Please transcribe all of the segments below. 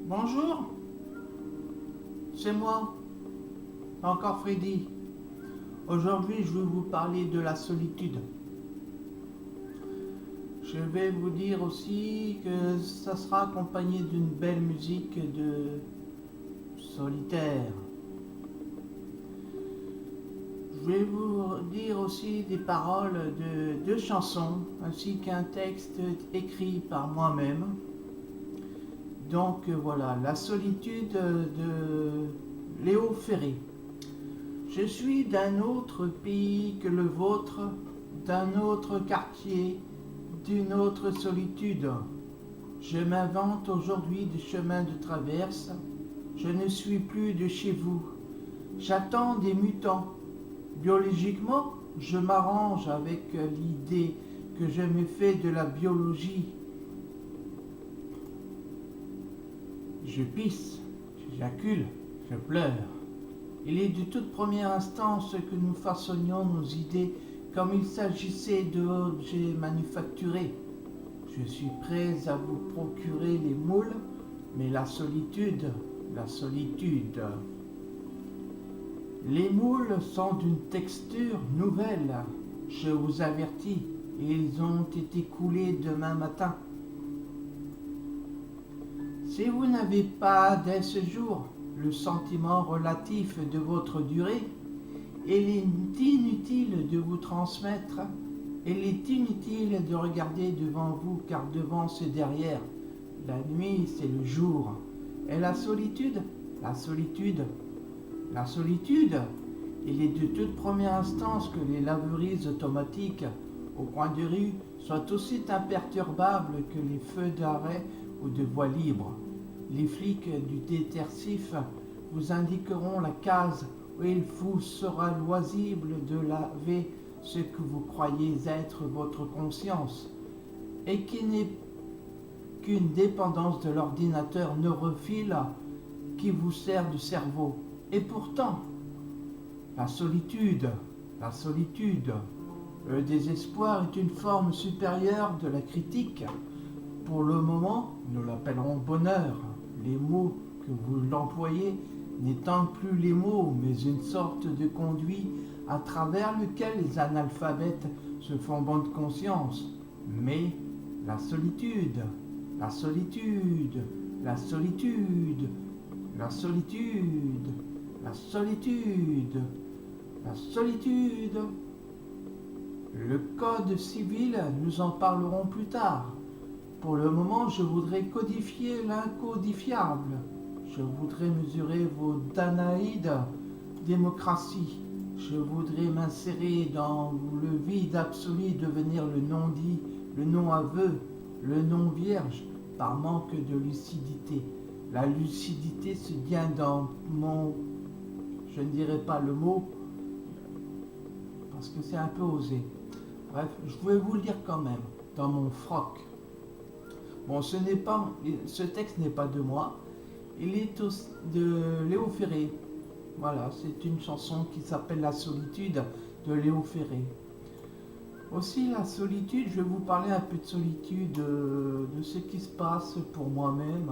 Bonjour, c'est moi, encore Freddy. Aujourd'hui, je vais vous parler de la solitude. Je vais vous dire aussi que ça sera accompagné d'une belle musique de solitaire. Je vais vous dire aussi des paroles de deux chansons, ainsi qu'un texte écrit par moi-même. Donc voilà, la solitude de Léo Ferré. Je suis d'un autre pays que le vôtre, d'un autre quartier, d'une autre solitude. Je m'invente aujourd'hui des chemins de traverse. Je ne suis plus de chez vous. J'attends des mutants. Biologiquement, je m'arrange avec l'idée que je me fais de la biologie. Je pisse, j'éjacule, je pleure. Il est de toute première instance que nous façonnions nos idées comme il s'agissait d'objets manufacturés. Je suis prêt à vous procurer les moules, mais la solitude. Les moules sont d'une texture nouvelle, je vous avertis, et ils ont été coulés demain matin. Si vous n'avez pas dès ce jour le sentiment relatif de votre durée, il est inutile de vous transmettre, il est inutile de regarder devant vous, car devant c'est derrière. La nuit c'est le jour. Et la solitude, il est de toute première instance que les laveries automatiques au coin de rue soient aussi imperturbables que les feux d'arrêt ou de voie libre. Les flics du détercif vous indiqueront la case où il vous sera loisible de laver ce que vous croyez être votre conscience, et qui n'est qu'une dépendance de l'ordinateur neurophile qui vous sert du cerveau. Et pourtant, la solitude, le désespoir est une forme supérieure de la critique. Pour le moment, nous l'appellerons bonheur. Les mots que vous l'employez n'étant plus les mots, mais une sorte de conduit à travers lequel les analphabètes se font bonne conscience. Mais la solitude, la solitude, la solitude, la solitude, la solitude, la solitude. Le code civil, nous en parlerons plus tard. Pour le moment, je voudrais codifier l'incodifiable. Je voudrais mesurer vos Danaïdes démocratie. Je voudrais m'insérer dans le vide absolu, devenir le non-dit, le non-aveu, le non-vierge, par manque de lucidité. La lucidité se tient dans mon... Je ne dirai pas le mot, parce que c'est un peu osé. Bref, je vais vous le dire quand même, dans mon froc. Bon, ce texte n'est pas de moi, il est de Léo Ferré. Voilà, c'est une chanson qui s'appelle La solitude de Léo Ferré. Aussi, la solitude, je vais vous parler un peu de solitude, de ce qui se passe pour moi-même.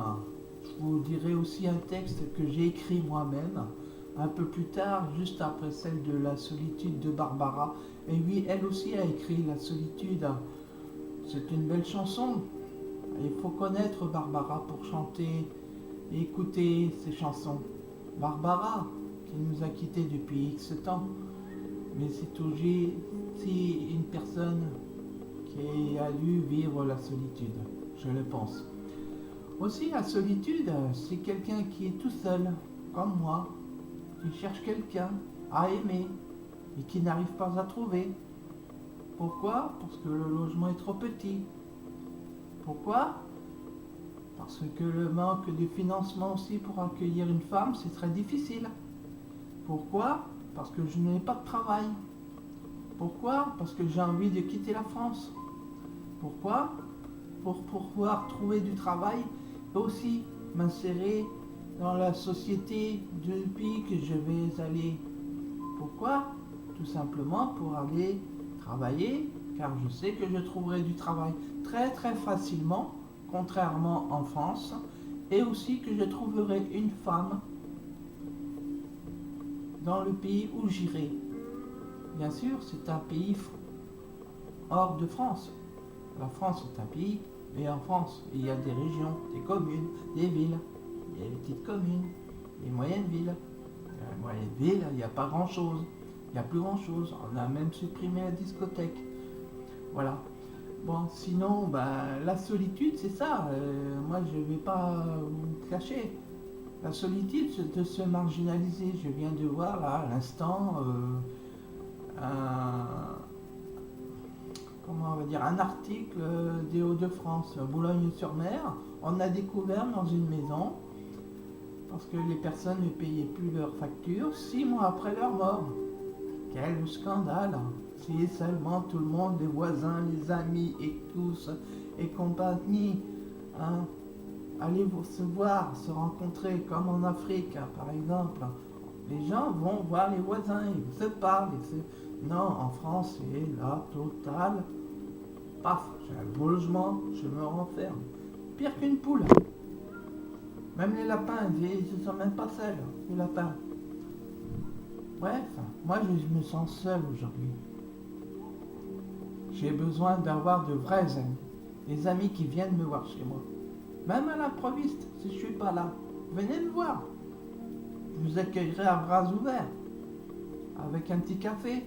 Je vous dirai aussi un texte que j'ai écrit moi-même, un peu plus tard, juste après celle de La solitude de Barbara. Et oui, elle aussi a écrit La solitude. C'est une belle chanson. Il faut connaître Barbara pour chanter et écouter ses chansons. Barbara, qui nous a quittés depuis X temps, mais c'est aussi une personne qui a dû vivre la solitude, je le pense. Aussi, la solitude, c'est quelqu'un qui est tout seul, comme moi, qui cherche quelqu'un à aimer et qui n'arrive pas à trouver. Pourquoi? Parce que le logement est trop petit. Pourquoi? Parce que le manque de financement aussi pour accueillir une femme, c'est très difficile. Pourquoi? Parce que je n'ai pas de travail. Pourquoi? Parce que j'ai envie de quitter la France. Pourquoi? Pour pouvoir trouver du travail et aussi m'insérer dans la société depuis que je vais aller. Pourquoi? Tout simplement pour aller travailler, car je sais que je trouverai du travail très très facilement, contrairement en France, et aussi que je trouverai une femme dans le pays où j'irai. Bien sûr, c'est un pays hors de France. La France est un pays, mais en France, il y a des régions, des communes, des villes. Il y a les petites communes, les moyennes villes. Les moyennes villes, il n'y a pas grand-chose. Il n'y a plus grand-chose. On a même supprimé la discothèque. Voilà. Bon, sinon, la solitude, c'est ça. Moi, je ne vais pas vous cacher. La solitude, c'est de se marginaliser. Je viens de voir, là, à l'instant, un article des Hauts-de-France, Boulogne-sur-Mer. On a découvert dans une maison, parce que les personnes ne payaient plus leurs factures 6 mois après leur mort. Quel scandale! Si seulement tout le monde, les voisins, les amis et tous et compagnie, allez se voir, se rencontrer, comme en Afrique, par exemple. Les gens vont voir les voisins, ils se parlent. Non, en France, c'est la totale. Paf, j'ai un beau logement, je me renferme. Pire qu'une poule. Même les lapins, ils ne sont même pas seuls, les lapins. Bref, moi je me sens seul aujourd'hui. J'ai besoin d'avoir de vrais amis. Des amis qui viennent me voir chez moi. Même à l'improviste, si je ne suis pas là. Venez me voir. Je vous accueillerai à bras ouverts. Avec un petit café.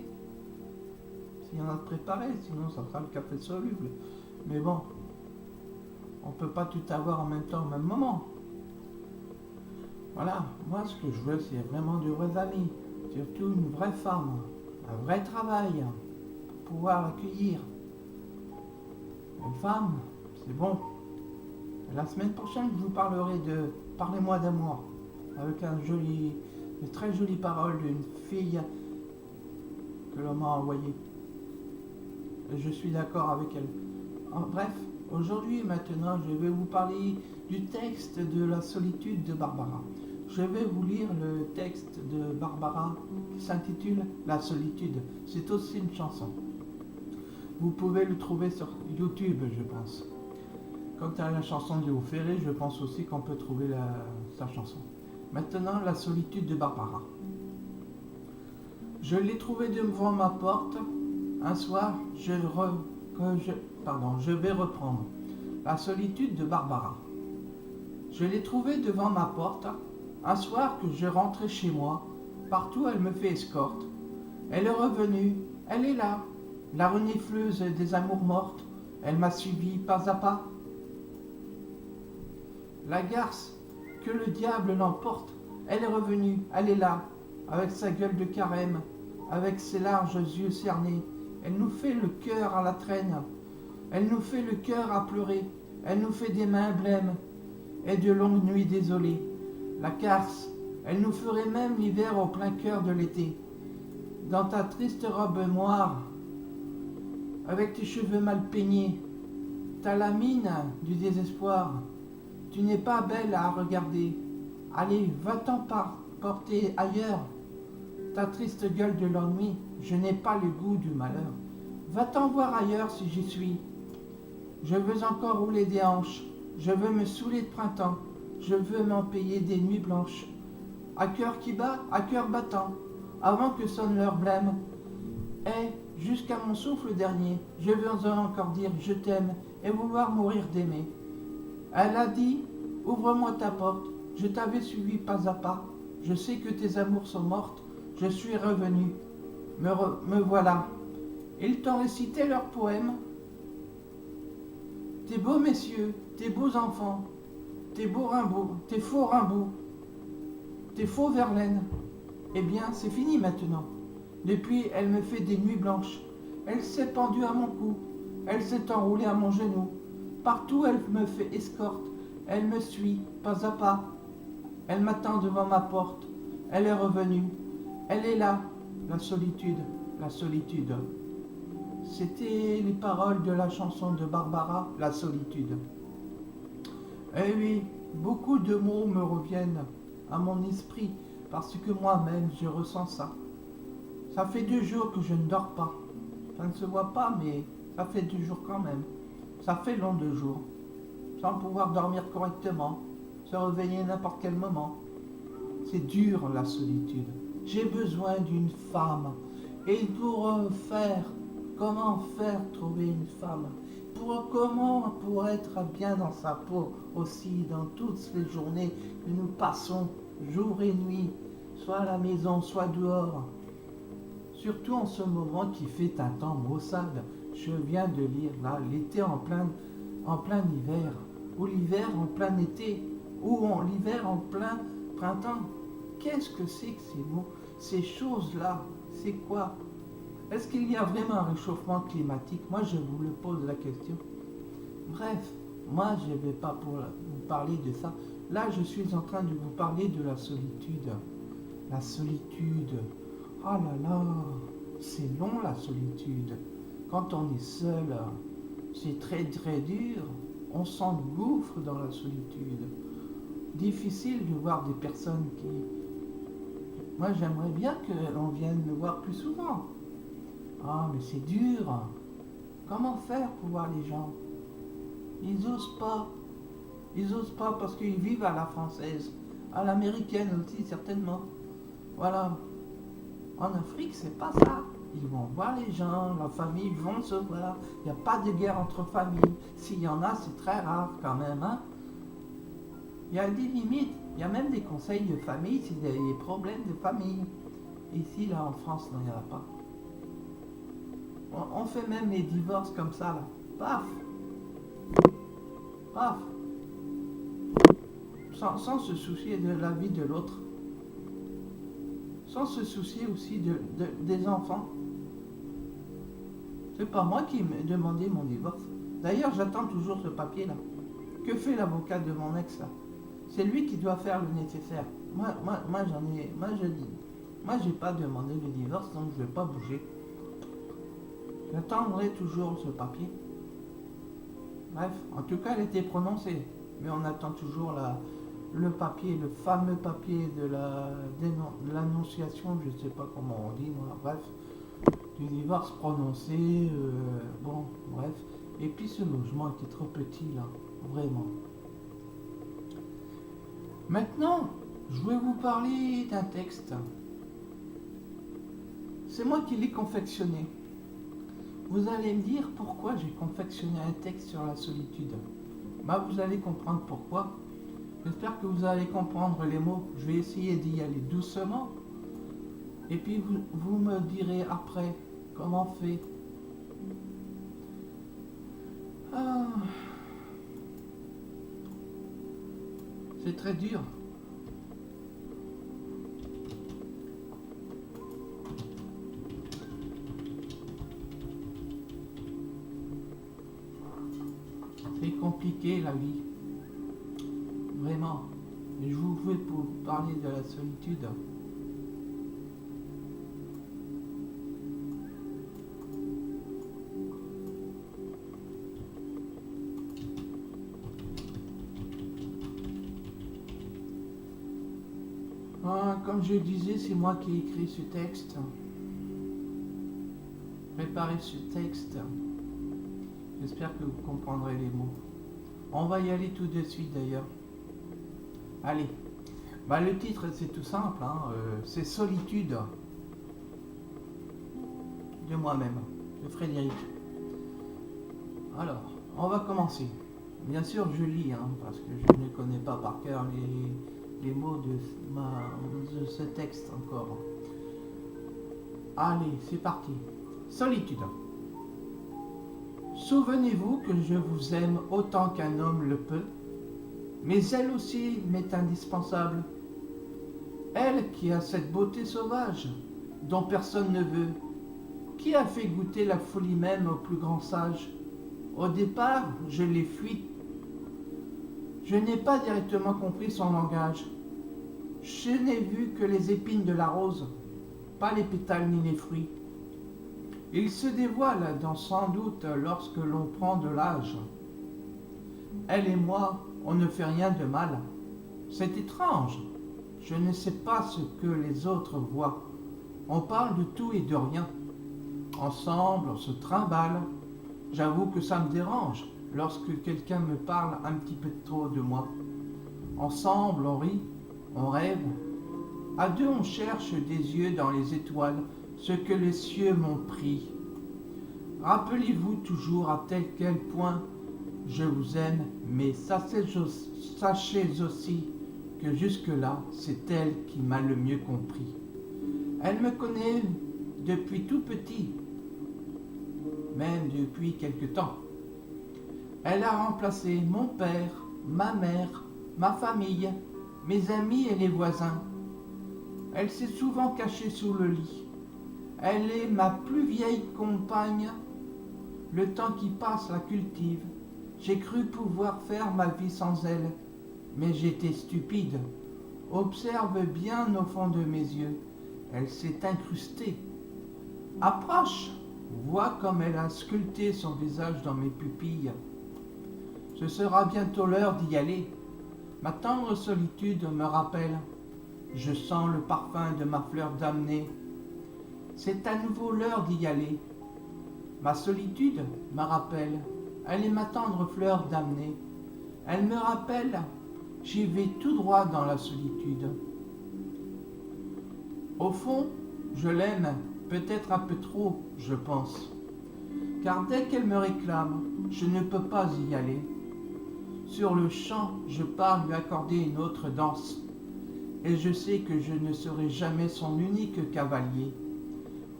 S'il y en a de préparé, sinon ça sera le café soluble. Mais bon, on ne peut pas tout avoir en même temps, au même moment. Voilà, moi ce que je veux, c'est vraiment de vrais amis. Surtout une vraie femme, un vrai travail, pour pouvoir accueillir. Une femme, c'est bon. Et la semaine prochaine, je vous parlerai de Parlez-moi d'amour, avec une très jolie parole d'une fille que l'on m'a envoyée. Et je suis d'accord avec elle. Bref, aujourd'hui, maintenant, je vais vous parler du texte de La solitude de Barbara. Je vais vous lire le texte de Barbara qui s'intitule La solitude. C'est aussi une chanson. Vous pouvez le trouver sur YouTube, je pense. Quant à la chanson de Léo Ferré, je pense aussi qu'on peut trouver sa chanson. Maintenant, La solitude de Barbara. Je l'ai trouvée devant ma porte. Un soir, je vais reprendre. La solitude de Barbara. Je l'ai trouvée devant ma porte. Un soir que je rentrais chez moi, partout elle me fait escorte. Elle est revenue, elle est là, la renifleuse des amours mortes. Elle m'a suivi pas à pas. La garce, que le diable l'emporte, elle est revenue, elle est là, avec sa gueule de carême, avec ses larges yeux cernés. Elle nous fait le cœur à la traîne, elle nous fait le cœur à pleurer, elle nous fait des mains blêmes et de longues nuits désolées. La garce, elle nous ferait même l'hiver au plein cœur de l'été. Dans ta triste robe noire, avec tes cheveux mal peignés, t'as la mine du désespoir. Tu n'es pas belle à regarder. Allez, va-t'en porter ailleurs. Ta triste gueule de l'ennui, je n'ai pas le goût du malheur. Va-t'en voir ailleurs si j'y suis. Je veux encore rouler des hanches, je veux me saouler de printemps, je veux m'en payer des nuits blanches. À cœur qui bat, à cœur battant, avant que sonne l'heure blême. Et, jusqu'à mon souffle dernier, je veux encore dire je t'aime et vouloir mourir d'aimer. Elle a dit, ouvre-moi ta porte, je t'avais suivi pas à pas, je sais que tes amours sont mortes, je suis revenu, me voilà. Ils t'ont récité leurs poèmes. Tes beaux messieurs, tes beaux enfants, tes beaux Rimbaud, tes faux Rimbaud, tes faux Verlaine. Eh bien, c'est fini maintenant. Depuis, elle me fait des nuits blanches. Elle s'est pendue à mon cou, elle s'est enroulée à mon genou. Partout, elle me fait escorte, elle me suit, pas à pas. Elle m'attend devant ma porte, elle est revenue. Elle est là, la solitude, la solitude. C'était les paroles de la chanson de Barbara, La solitude. Eh oui, beaucoup de mots me reviennent à mon esprit parce que moi-même je ressens ça. Ça fait 2 jours que je ne dors pas. Ça ne se voit pas, mais ça fait 2 jours quand même. Ça fait long 2 jours, sans pouvoir dormir correctement. se réveiller n'importe quel moment. C'est dur la solitude. J'ai besoin d'une femme. Et comment faire trouver une femme? Pour être bien dans sa peau aussi, dans toutes les journées que nous passons, jour et nuit, soit à la maison, soit dehors. Surtout en ce moment qui fait un temps maussade. Je viens de lire là, l'été en plein hiver, ou l'hiver en plein été, l'hiver en plein printemps. Qu'est-ce que c'est que ces mots, ces choses-là? C'est quoi? Est-ce qu'il y a vraiment un réchauffement climatique? Moi, je vous le pose la question. Bref, moi, je ne vais pas vous parler de ça. Là, je suis en train de vous parler de la solitude. La solitude. Oh là là, c'est long la solitude. Quand on est seul, c'est très très dur. On s'engouffre dans la solitude. Difficile de voir des personnes qui... Moi, j'aimerais bien qu'on vienne me voir plus souvent. Ah, mais c'est dur. Comment faire pour voir les gens? Ils n'osent pas. Ils n'osent pas parce qu'ils vivent à la française. À l'américaine aussi, certainement. Voilà. En Afrique, c'est pas ça. Ils vont voir les gens, la famille vont se voir. Il n'y a pas de guerre entre familles. S'il y en a, c'est très rare quand même. Hein. Il y a des limites. Il y a même des conseils de famille s'il y a des problèmes de famille. Ici, là, en France, non, il n'y en a pas. On fait même les divorces comme ça, là. Paf! Paf! Sans se soucier de la vie de l'autre. Sans se soucier aussi des enfants. C'est pas moi qui ai demandé mon divorce. D'ailleurs, j'attends toujours ce papier-là. Que fait l'avocat de mon ex, là? C'est lui qui doit faire le nécessaire. Moi, j'ai pas demandé le divorce, donc je vais pas bouger. J'attendrai toujours ce papier. Bref, en tout cas, elle était prononcée. Mais on attend toujours le papier, le fameux papier de l'annonciation, je ne sais pas comment on dit, moi, bref, du divorce prononcé, bon, bref. Et puis ce logement était trop petit, là, vraiment. Maintenant, je vais vous parler d'un texte. C'est moi qui l'ai confectionné. Vous allez me dire pourquoi j'ai confectionné un texte sur la solitude. Bah, vous allez comprendre pourquoi. J'espère que vous allez comprendre les mots. Je vais essayer d'y aller doucement. Et puis vous me direz après comment on fait. Ah. C'est très dur. C'est compliqué la vie. Vraiment. Et je vous fais pour parler de la solitude. Ah, comme je disais, c'est moi qui ai écrit ce texte. Préparez ce texte. J'espère que vous comprendrez les mots. On va y aller tout de suite d'ailleurs. Allez. Bah, le titre c'est tout simple. Hein, c'est Solitude. De moi-même. De Frédéric. Alors, on va commencer. Bien sûr, je lis, hein, parce que je ne connais pas par cœur les mots de ce texte encore. Allez, c'est parti. Solitude. Souvenez-vous que je vous aime autant qu'un homme le peut, mais elle aussi m'est indispensable. Elle qui a cette beauté sauvage, dont personne ne veut, qui a fait goûter la folie même aux plus grands sages. Au départ, je l'ai fui. Je n'ai pas directement compris son langage. Je n'ai vu que les épines de la rose, pas les pétales ni les fruits. Il se dévoile sans doute lorsque l'on prend de l'âge. Elle et moi, on ne fait rien de mal. C'est étrange. Je ne sais pas ce que les autres voient. On parle de tout et de rien. Ensemble, on se trimballe. J'avoue que ça me dérange lorsque quelqu'un me parle un petit peu trop de moi. Ensemble, on rit, on rêve. À deux, on cherche des yeux dans les étoiles ce que les cieux m'ont pris. Rappelez-vous toujours à quel point je vous aime, mais sachez aussi que jusque-là, c'est elle qui m'a le mieux compris. Elle me connaît depuis tout petit, même depuis quelque temps. Elle a remplacé mon père, ma mère, ma famille, mes amis et les voisins. Elle s'est souvent cachée sous le lit. Elle est ma plus vieille compagne. Le temps qui passe la cultive. J'ai cru pouvoir faire ma vie sans elle, mais j'étais stupide. Observe bien au fond de mes yeux. Elle s'est incrustée. Approche, vois comme elle a sculpté son visage dans mes pupilles. Ce sera bientôt l'heure d'y aller. Ma tendre solitude me rappelle. Je sens le parfum de ma fleur damnée. C'est à nouveau l'heure d'y aller. Ma solitude me rappelle. Elle est ma tendre fleur damnée. Elle me rappelle. J'y vais tout droit dans la solitude. Au fond, je l'aime, peut-être un peu trop, je pense. Car dès qu'elle me réclame, je ne peux pas y aller. Sur le champ, je pars lui accorder une autre danse. Et je sais que je ne serai jamais son unique cavalier.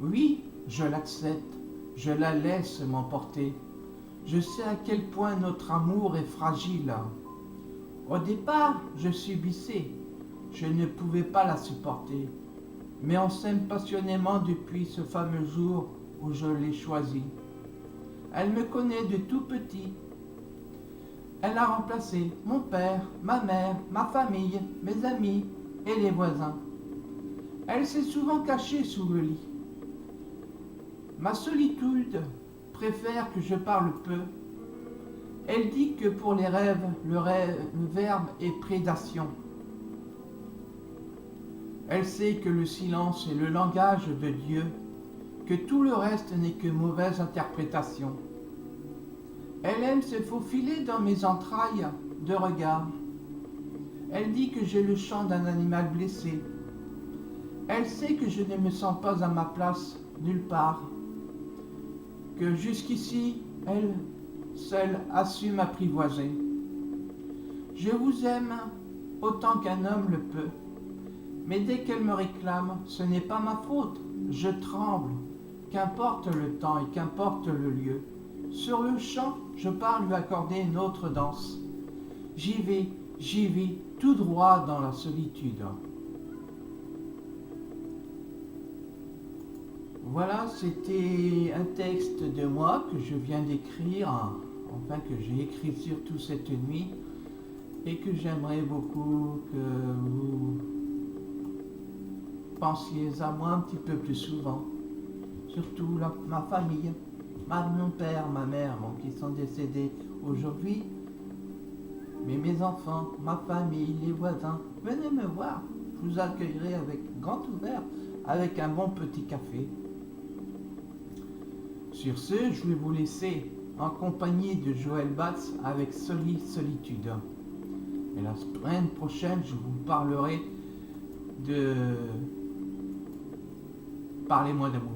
Oui, je l'accepte, je la laisse m'emporter. Je sais à quel point notre amour est fragile. Au départ, je subissais, je ne pouvais pas la supporter. Mais on s'aime passionnément depuis ce fameux jour où je l'ai choisie. Elle me connaît de tout petit. Elle a remplacé mon père, ma mère, ma famille, mes amis et les voisins. Elle s'est souvent cachée sous le lit. Ma solitude préfère que je parle peu. Elle dit que pour les rêves, le verbe est prédation. Elle sait que le silence est le langage de Dieu, que tout le reste n'est que mauvaise interprétation. Elle aime se faufiler dans mes entrailles de regard. Elle dit que j'ai le chant d'un animal blessé. Elle sait que je ne me sens pas à ma place nulle part, que jusqu'ici, elle seule a su m'apprivoiser. Je vous aime autant qu'un homme le peut, mais dès qu'elle me réclame, ce n'est pas ma faute, je tremble, qu'importe le temps et qu'importe le lieu. Sur le champ, je pars lui accorder une autre danse. J'y vais, tout droit dans la solitude. Voilà, c'était un texte de moi que je viens d'écrire, enfin que j'ai écrit surtout cette nuit, et que j'aimerais beaucoup que vous pensiez à moi un petit peu plus souvent. Surtout ma famille, mon père, ma mère, qui sont décédés aujourd'hui, mais mes enfants, ma famille, les voisins, venez me voir. Je vous accueillerai avec grand ouvert, avec un bon petit café. Sur ce, je vais vous laisser en compagnie de Joël Batz avec Solitude. Et la semaine prochaine, je vous parlerai de Parlez-moi d'amour.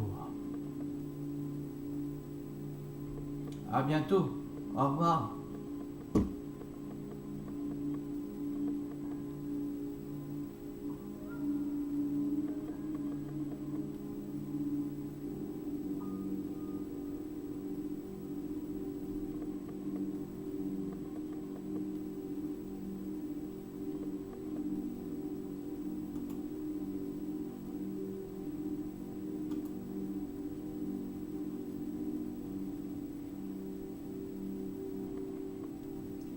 À bientôt. Au revoir.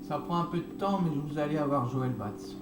Ça prend un peu de temps, mais vous allez avoir Joël Batz.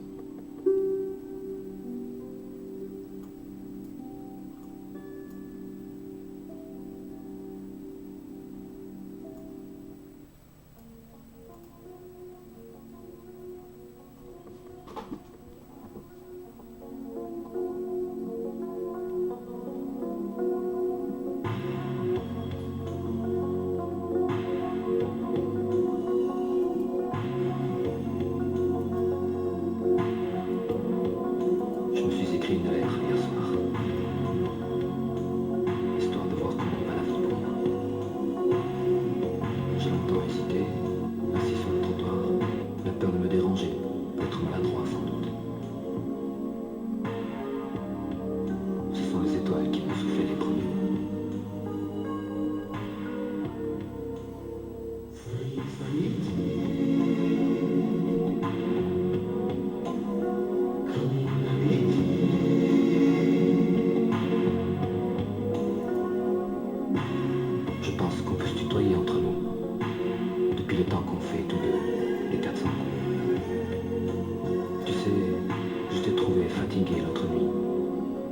fatigué l'autre nuit,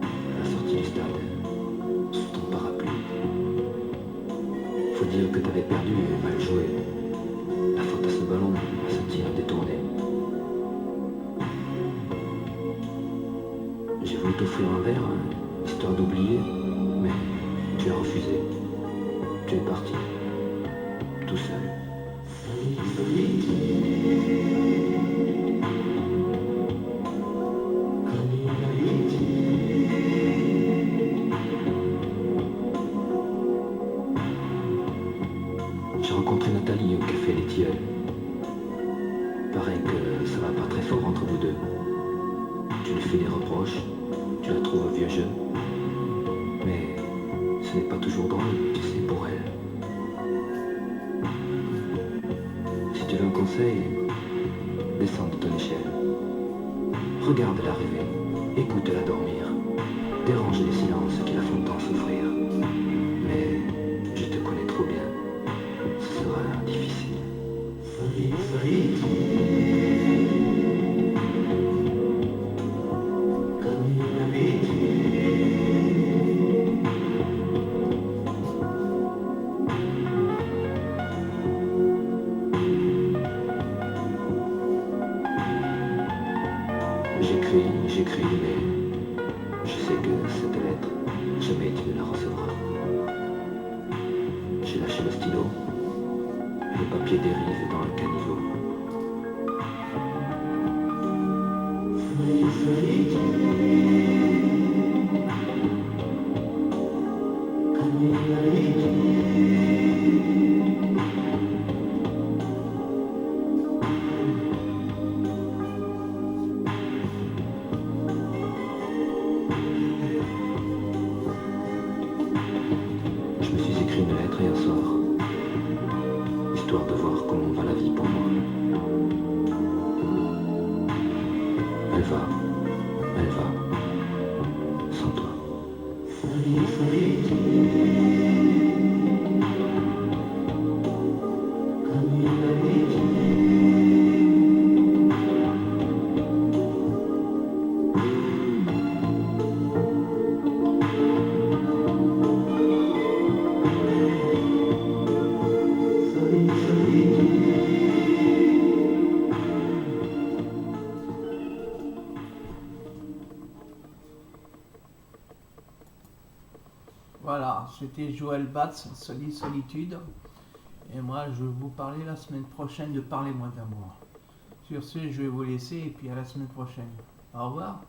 à la sortie du stade, sous ton parapluie. Faut dire que t'avais perdu et mal joué. La faute à ce ballon, à ce tir détourné. J'ai voulu t'offrir un verre, histoire d'oublier, mais tu as refusé. Tu es parti, tout seul. J'ai rencontré Nathalie au café Les Tilleuls. Paraît que ça va pas très fort entre vous deux. Tu lui fais des reproches, tu la trouves vieux jeu. Mais ce n'est pas toujours drôle, tu sais, pour elle. Si tu veux un conseil, descends de ton échelle. Regarde-la rêver, écoute-la dormir. Dérange les silences qui la font tant souffrir. Mais je te connais trop bien. Ce sera difficile. J'écris, mais je sais que cette lettre, jamais tu ne la recevras. J'ai lâché le stylo, et le papier dérive dans le caniveau. Je me suis écrit une lettre hier soir, histoire de voir comment va la vie pour moi. Elle va, sans toi. Voilà, c'était Joël Batz, Solitude. Et moi, je vais vous parler la semaine prochaine de Parlez-moi d'amour. Sur ce, je vais vous laisser et puis à la semaine prochaine. Au revoir.